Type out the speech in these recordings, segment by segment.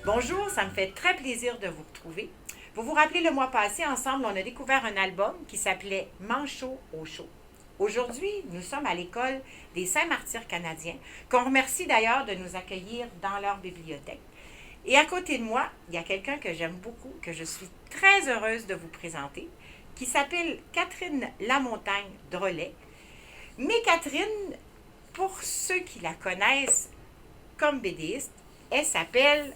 Bonjour, ça me fait très plaisir de vous retrouver. Vous vous rappelez, le mois passé, ensemble, on a découvert un album qui s'appelait Manchot au chaud. Aujourd'hui, nous sommes à l'école des Saints-Martyrs canadiens, qu'on remercie d'ailleurs de nous accueillir dans leur bibliothèque. Et à côté de moi, il y a quelqu'un que j'aime beaucoup, que je suis très heureuse de vous présenter, qui s'appelle Catherine Lamontagne-Drolet. Mais Catherine, pour ceux qui la connaissent comme BDiste, elle s'appelle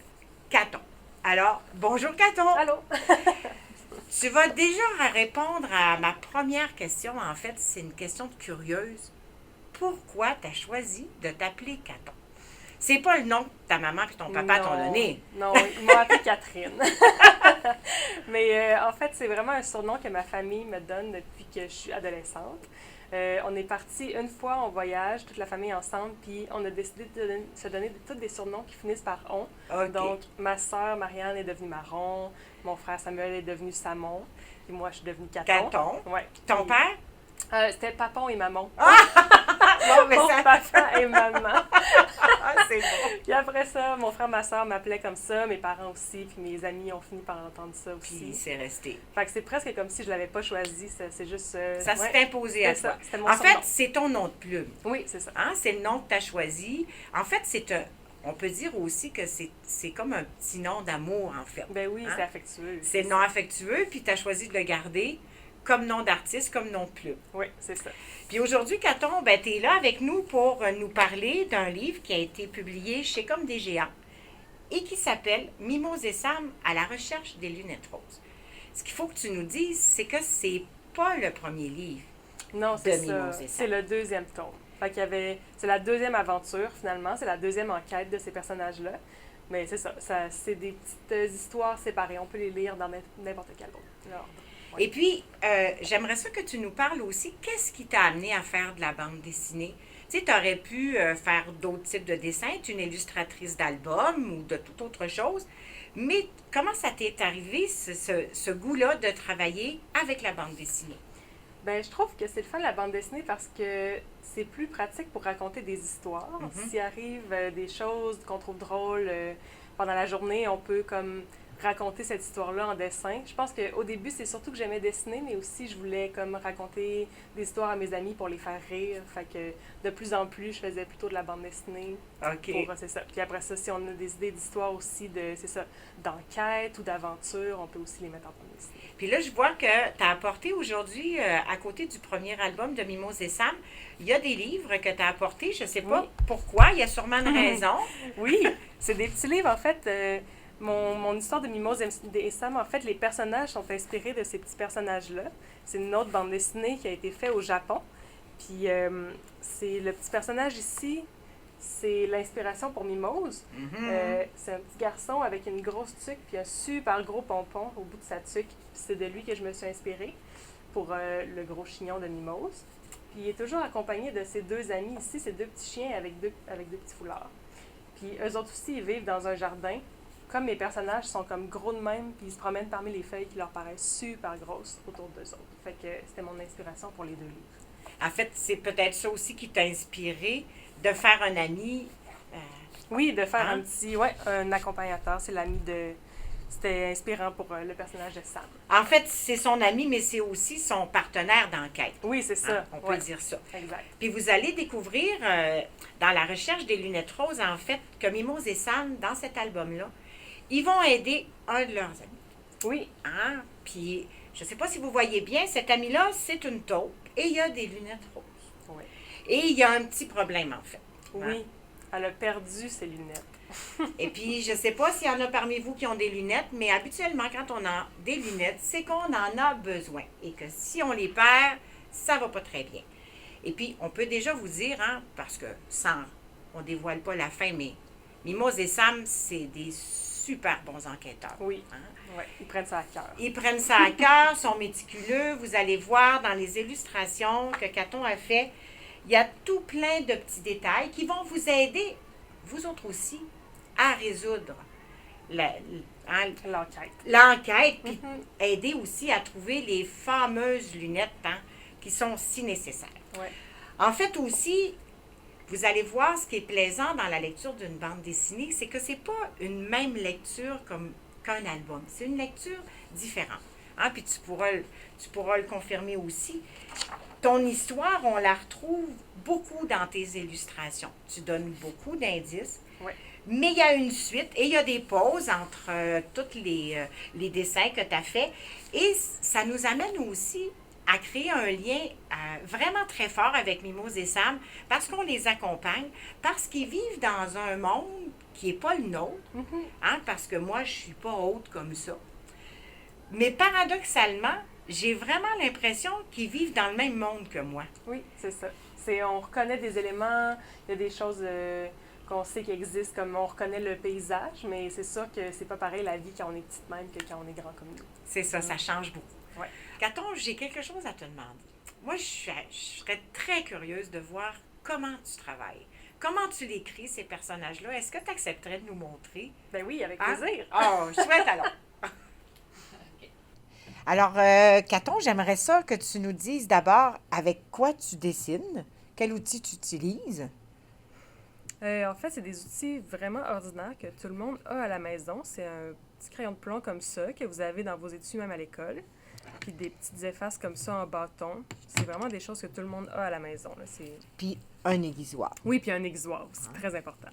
Caton. Alors, bonjour Caton. Allô? Tu vas déjà répondre à ma première question. En fait, c'est une question curieuse. Pourquoi tu as choisi de t'appeler Caton? C'est pas le nom que ta maman et ton papa t'ont donné. Non, ils m'ont appelée Catherine. Mais en fait, c'est vraiment un surnom que ma famille me donne depuis que je suis adolescente. On est parti une fois en voyage, toute la famille ensemble, puis on a décidé de se donner tous des surnoms qui finissent par on. Okay. Donc, ma sœur Marianne est devenue Marron, mon frère Samuel est devenu Samon, puis moi, je suis devenue Caton. Caton. Ouais. Ton Puis, père? c'était Papon et Maman. Bon, mais Mon ça... papa et maman. c'est bon. Puis après ça, mon frère, ma soeur m'appelaient comme ça, mes parents aussi, puis mes amis ont fini par entendre ça aussi. Puis c'est resté. Fait que c'est presque comme si je l'avais pas choisi, c'est juste... Ça s'est imposé à c'est toi. ça, c'était mon En fait, surnom. c'est ton nom de plume. Oui, c'est ça. Hein? C'est le nom que tu as choisi. En fait, on peut dire aussi que c'est comme un petit nom d'amour, en fait. Ben oui, Hein? c'est affectueux. C'est le nom affectueux, puis tu as choisi de le garder comme nom d'artiste, comme nom de plume. Oui, c'est ça. Puis aujourd'hui, Caton, ben, tu es là avec nous pour nous parler d'un livre qui a été publié chez Comme des géants et qui s'appelle Mimose et Sam à la recherche des lunettes roses. Ce qu'il faut que tu nous dises, c'est que c'est pas le premier livre. Non, c'est de ça. Mimose et Sam. C'est le deuxième tome. Fait qu'il y avait... C'est la deuxième aventure, finalement. C'est la deuxième enquête de ces personnages-là. Mais c'est ça. C'est des petites histoires séparées. On peut les lire dans n'importe quel ordre. Ouais. Et puis, j'aimerais ça que tu nous parles aussi, qu'est-ce qui t'a amené à faire de la bande dessinée? Tu sais, tu aurais pu faire d'autres types de dessins, être une illustratrice d'albums ou de toute autre chose, mais comment ça t'est arrivé, ce goût-là de travailler avec la bande dessinée? Ben, je trouve que c'est le fun de la bande dessinée parce que c'est plus pratique pour raconter des histoires. Mhm. S'il arrive des choses qu'on trouve drôles pendant la journée, on peut comme raconter cette histoire-là en dessin. Je pense qu'au début, c'est surtout que j'aimais dessiner, mais aussi je voulais comme raconter des histoires à mes amis pour les faire rire. Fait que de plus en plus, je faisais plutôt de la bande dessinée. OK. C'est ça. Puis après ça, si on a des idées d'histoire aussi, c'est ça, d'enquête ou d'aventure, on peut aussi les mettre en bande dessinée. Puis là, je vois que tu as apporté aujourd'hui, à côté du premier album de Mimose et Sam, il y a des livres que tu as apportés. Je ne sais pas pourquoi, il y a sûrement une raison. Oui, c'est des petits livres, en fait. Mon histoire de Mimose et Sam, en fait, les personnages sont inspirés de ces petits personnages-là. C'est une autre bande dessinée qui a été faite au Japon. Puis, c'est le petit personnage ici, c'est l'inspiration pour Mimose. C'est un petit garçon avec une grosse tuque puis un super gros pompon au bout de sa tuque. Puis c'est de lui que je me suis inspirée pour le gros chignon de Mimose. Puis il est toujours accompagné de ses deux amis ici, ces deux petits chiens avec deux petits foulards. Puis eux autres aussi, ils vivent dans un jardin. Comme mes personnages sont comme gros de même, puis ils se promènent parmi les feuilles qui leur paraissent super grosses autour d'eux autres. Fait que c'était mon inspiration pour les deux livres. En fait, c'est peut-être ça aussi qui t'a inspiré de faire un ami. Oui, de faire un accompagnateur. C'est l'ami de... C'était inspirant pour le personnage de Sam. En fait, c'est son ami, mais c'est aussi son partenaire d'enquête. Oui, c'est ça. Hein, on peut dire ça. Exact. Puis vous allez découvrir, dans la recherche des lunettes roses, en fait, que Mimose et Sam, dans cet album-là, ils vont aider un de leurs amis. Oui. Hein? Puis, je ne sais pas si vous voyez bien, cet ami-là, c'est une taupe et il y a des lunettes roses. Oui. Et il y a un petit problème, en fait. Oui. Elle a perdu ses lunettes. Et puis, je ne sais pas s'il y en a parmi vous qui ont des lunettes, mais habituellement, quand on a des lunettes, c'est qu'on en a besoin. Et que si on les perd, ça ne va pas très bien. Et puis, on peut déjà vous dire, hein, parce que on ne dévoile pas la fin, mais Mimose et Sam, c'est des super bons enquêteurs. Oui. Hein? Oui, ils prennent ça à cœur. Ils prennent ça à cœur, sont méticuleux. Vous allez voir dans les illustrations que Caton a fait, il y a tout plein de petits détails qui vont vous aider, vous autres aussi, à résoudre l'enquête, puis aider aussi à trouver les fameuses lunettes, hein, qui sont si nécessaires. Ouais. En fait aussi, vous allez voir ce qui est plaisant dans la lecture d'une bande dessinée, c'est que c'est pas une même lecture comme qu'un album. C'est une lecture différente. Hein? Puis tu pourras le confirmer aussi. Ton histoire, on la retrouve beaucoup dans tes illustrations. Tu donnes beaucoup d'indices. Oui. Mais il y a une suite et il y a des pauses entre tous les dessins que tu as faits. Et ça nous amène aussi à créer un lien vraiment très fort avec Mimose et Sam parce qu'on les accompagne, parce qu'ils vivent dans un monde qui n'est pas le nôtre, hein, parce que moi, je ne suis pas haute comme ça. Mais paradoxalement, j'ai vraiment l'impression qu'ils vivent dans le même monde que moi. Oui, c'est ça. On reconnaît des éléments, il y a des choses qu'on sait qui existent, comme on reconnaît le paysage, mais c'est sûr que c'est pas pareil la vie quand on est petite même que quand on est grand comme nous. C'est ça, ça change beaucoup. Ouais. Caton, j'ai quelque chose à te demander. Moi, je serais très curieuse de voir comment tu travailles. Comment tu l'écris, ces personnages-là? Est-ce que tu accepterais de nous montrer? Ben oui, avec Hein? plaisir. Oh, chouette alors! Alors, Caton, j'aimerais ça que tu nous dises d'abord avec quoi tu dessines, quel outil tu utilises. En fait, c'est des outils vraiment ordinaires que tout le monde a à la maison. C'est un petit crayon de plomb comme ça que vous avez dans vos études même à l'école. Puis des petites effaces comme ça en bâton. C'est vraiment des choses que tout le monde a à la maison. Là. Puis un aiguisoir. Oui, puis un aiguisoir aussi, très important.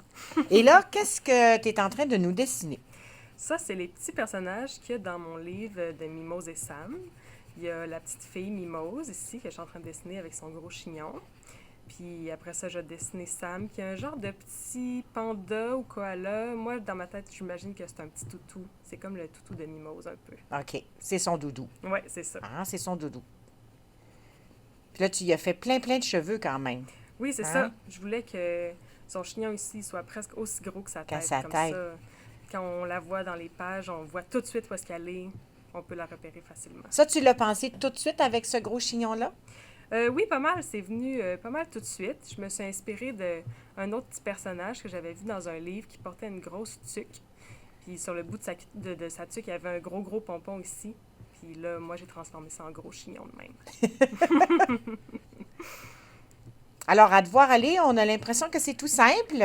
Et là, qu'est-ce que tu es en train de nous dessiner? Ça, c'est les petits personnages qu'il y a dans mon livre de Mimose et Sam. Il y a la petite fille Mimose ici que je suis en train de dessiner avec son gros chignon. Puis après ça, je vais dessiner Sam, qui est un genre de petit panda ou koala. Moi, dans ma tête, j'imagine que c'est un petit toutou. C'est comme le toutou de Mimose, un peu. OK, c'est son doudou. Oui, c'est ça. Ah, c'est son doudou. Puis là, tu y as fait plein de cheveux quand même. Oui, c'est ça. Je voulais que son chignon ici soit presque aussi gros que sa tête. Sa comme tête. ça, quand on la voit dans les pages, on voit tout de suite où est-ce qu'elle est. On peut la repérer facilement. Ça, tu l'as pensé tout de suite avec ce gros chignon-là? Oui, pas mal. C'est venu pas mal tout de suite. Je me suis inspirée d'un autre petit personnage que j'avais vu dans un livre qui portait une grosse tuque. Puis sur le bout de sa tuque, il y avait un gros pompon ici. Puis là, moi, j'ai transformé ça en gros chignon de même. Alors, à devoir aller, on a l'impression que c'est tout simple.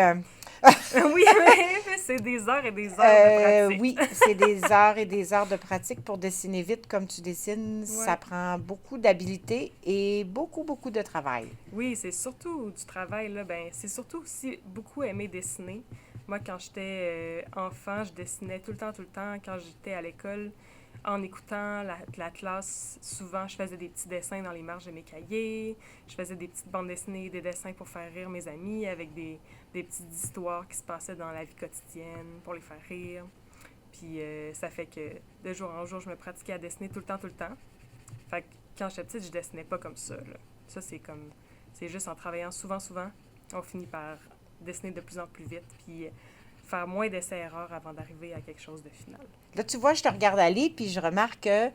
Oui, mais c'est des heures et des heures de pratique. Oui, c'est des heures et des heures de pratique pour dessiner vite comme tu dessines. Ouais. Ça prend beaucoup d'habileté et beaucoup de travail. Oui, c'est surtout du travail, là. Ben, c'est surtout aussi beaucoup aimer dessiner. Moi, quand j'étais enfant, je dessinais tout le temps. Quand j'étais à l'école, en écoutant la classe, souvent, je faisais des petits dessins dans les marges de mes cahiers. Je faisais des petites bandes dessinées, des dessins pour faire rire mes amis avec des petites histoires qui se passaient dans la vie quotidienne pour les faire rire. Puis ça fait que de jour en jour, je me pratiquais à dessiner tout le temps. Fait que quand j'étais petite, je dessinais pas comme ça, là. Ça, c'est juste en travaillant souvent, on finit par dessiner de plus en plus vite, puis faire moins d'essais-erreurs avant d'arriver à quelque chose de final. Là, tu vois, je te regarde aller, puis je remarque que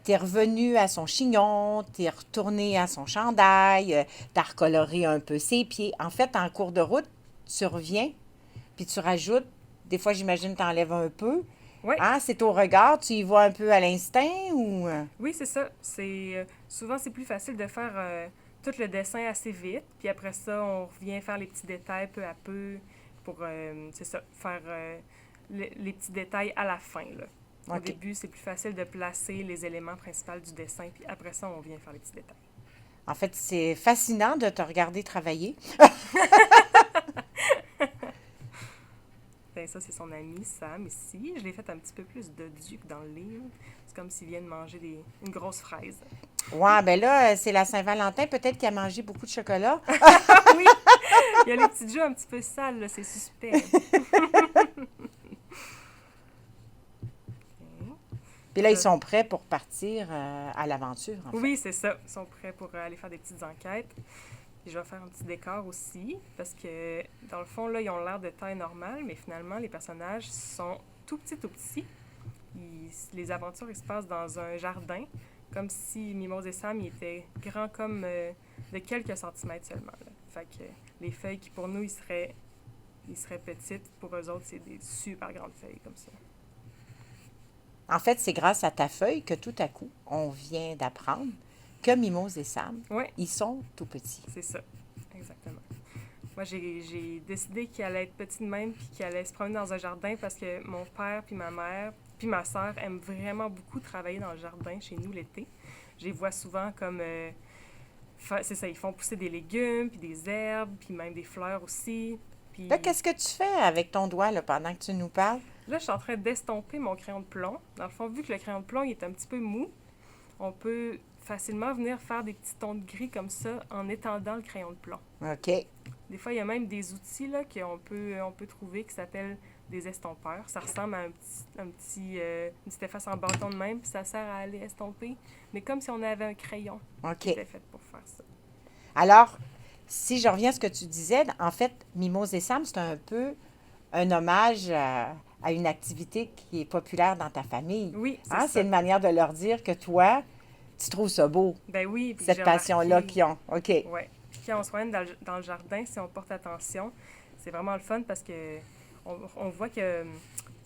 tu es revenu à son chignon, tu es retourné à son chandail, tu as recoloré un peu ses pieds. En fait, en cours de route, tu reviens, puis tu rajoutes, des fois, j'imagine, tu enlèves un peu. Oui. Hein? C'est au regard, tu y vois un peu à l'instinct ou... Oui, c'est ça. Souvent, c'est plus facile de faire tout le dessin assez vite, puis après ça, on revient faire les petits détails peu à peu pour, faire les petits détails à la fin, là. Au début, c'est plus facile de placer les éléments principaux du dessin, puis après ça, on vient faire les petits détails. En fait, c'est fascinant de te regarder travailler. Ben ça, c'est son ami Sam ici. Je l'ai fait un petit peu plus dodu que dans le livre. C'est comme s'il vient de manger une grosse fraise. Ouais, ben là, c'est la Saint-Valentin. Peut-être qu'il a mangé beaucoup de chocolat. Oui, il y a les petits jeux un petit peu sales, là, c'est suspect. Puis là, ils sont prêts pour partir à l'aventure, en fait. Oui, c'est ça. Ils sont prêts pour aller faire des petites enquêtes. Puis je vais faire un petit décor aussi, parce que, dans le fond, là, ils ont l'air de taille normale, mais finalement, les personnages sont tout petits. Les aventures, ils se passent dans un jardin, comme si Mimose et Sam, ils étaient grands comme de quelques centimètres seulement, là. Fait que les feuilles qui, pour nous, ils seraient petites, pour eux autres, c'est des super grandes feuilles, comme ça. En fait, c'est grâce à ta feuille que tout à coup, on vient d'apprendre que Mimose et Sam, Ouais. ils sont tout petits. C'est ça, exactement. Moi, j'ai décidé qu'il allait être petit de même puis qu'il allait se promener dans un jardin parce que mon père puis ma mère puis ma sœur aiment vraiment beaucoup travailler dans le jardin chez nous l'été. Je les vois souvent comme... c'est ça, ils font pousser des légumes puis des herbes puis même des fleurs aussi. Puis Là, qu'est-ce que tu fais avec ton doigt là, pendant que tu nous parles? là, je suis en train d'estomper mon crayon de plomb. Dans le fond, vu que le crayon de plomb il est un petit peu mou, on peut facilement venir faire des petits tons de gris comme ça en étendant le crayon de plomb. OK. Des fois, il y a même des outils là, on peut trouver qui s'appellent des estompeurs. Ça ressemble à une petite efface en bâton de même, puis ça sert à aller estomper. Mais comme si on avait un crayon OK. qui était fait pour faire ça. Alors, si je reviens à ce que tu disais, en fait, Mimose et Sam, c'est un peu un hommage à une activité qui est populaire dans ta famille. Oui, c'est Hein? ça. C'est une manière de leur dire que toi, tu trouves ça beau, Ben oui, puis cette j'ai passion-là remarqué- qu'ils ont. OK. Ouais. Puis quand on se promène dans le jardin, si on porte attention, c'est vraiment le fun parce que on voit qu'il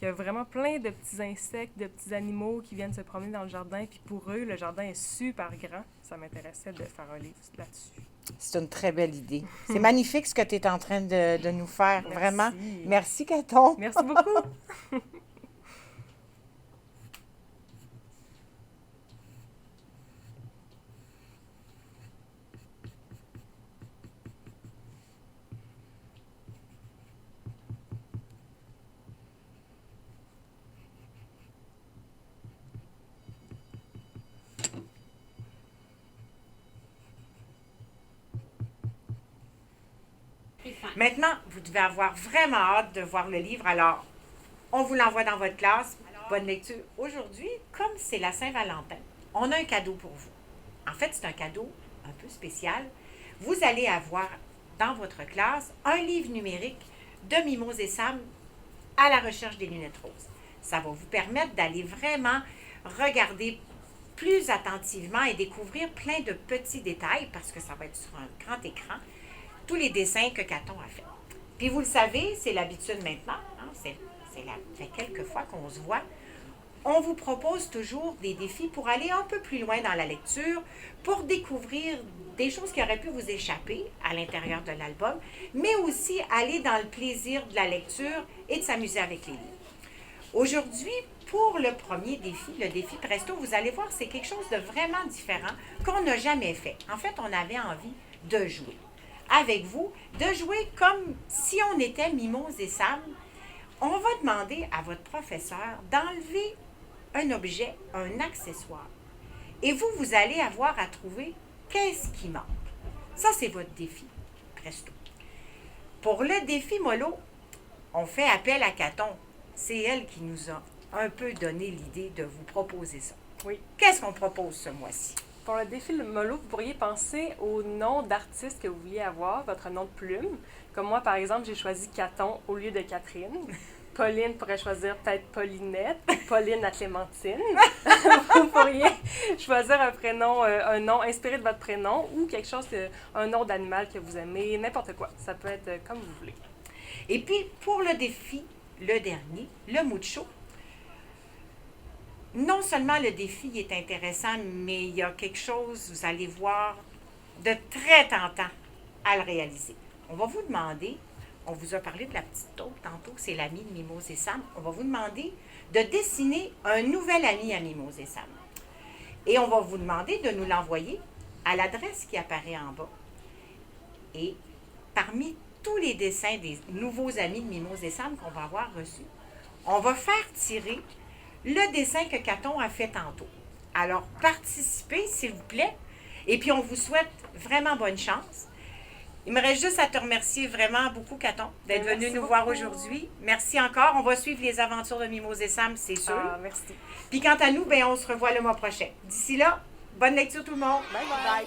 y a vraiment plein de petits insectes, de petits animaux qui viennent se promener dans le jardin. Puis pour eux, le jardin est super grand. Ça m'intéressait de faire un livre là-dessus. C'est une très belle idée. C'est magnifique ce que tu es en train de nous faire. Merci. Vraiment. Merci, Caton. Merci beaucoup. Maintenant, vous devez avoir vraiment hâte de voir le livre. Alors, on vous l'envoie dans votre classe. Bonne lecture. Aujourd'hui, comme c'est la Saint-Valentin, on a un cadeau pour vous. En fait, c'est un cadeau un peu spécial. Vous allez avoir dans votre classe un livre numérique de Mimose et Sam à la recherche des lunettes roses. Ça va vous permettre d'aller vraiment regarder plus attentivement et découvrir plein de petits détails parce que ça va être sur un grand écran, tous les dessins que Caton a fait. Puis vous le savez, c'est l'habitude maintenant, hein, ça fait quelques fois qu'on se voit. On vous propose toujours des défis pour aller un peu plus loin dans la lecture, pour découvrir des choses qui auraient pu vous échapper à l'intérieur de l'album, mais aussi aller dans le plaisir de la lecture et de s'amuser avec les livres. Aujourd'hui, pour le premier défi, le défi Presto, vous allez voir, c'est quelque chose de vraiment différent qu'on n'a jamais fait. En fait, on avait envie de jouer avec vous, de jouer comme si on était Mimose et Sam. On va demander à votre professeur d'enlever un objet, un accessoire. Et vous, vous allez avoir à trouver qu'est-ce qui manque. Ça, c'est votre défi Presto. Pour le défi Mollo, on fait appel à Caton. C'est elle qui nous a un peu donné l'idée de vous proposer ça. Oui. Qu'est-ce qu'on propose ce mois-ci? Pour le défi Mollo, vous pourriez penser au nom d'artiste que vous vouliez avoir, votre nom de plume. Comme moi, par exemple, j'ai choisi Caton au lieu de Catherine. Pauline pourrait choisir peut-être Paulinette, Pauline à Clémentine. Vous pourriez choisir un nom inspiré de votre prénom ou quelque chose, un nom d'animal que vous aimez, n'importe quoi. Ça peut être comme vous voulez. Et puis, pour le défi, le dernier, le Mucho, non seulement le défi est intéressant, mais il y a quelque chose, vous allez voir, de très tentant à le réaliser. On va vous demander, on vous a parlé de la petite taupe tantôt, c'est l'ami de Mimose et Sam, on va vous demander de dessiner un nouvel ami à Mimose et Sam. Et on va vous demander de nous l'envoyer à l'adresse qui apparaît en bas. Et parmi tous les dessins des nouveaux amis de Mimose et Sam qu'on va avoir reçus, on va faire tirer le dessin que Caton a fait tantôt. Alors, participez, s'il vous plaît. Et puis, on vous souhaite vraiment bonne chance. Il me reste juste à te remercier vraiment beaucoup, Caton, d'être venu nous voir aujourd'hui. Merci encore. On va suivre les aventures de Mimose et Sam, c'est sûr. Ah, merci. Puis, quant à nous, on se revoit le mois prochain. D'ici là, bonne lecture tout le monde. Bye bye.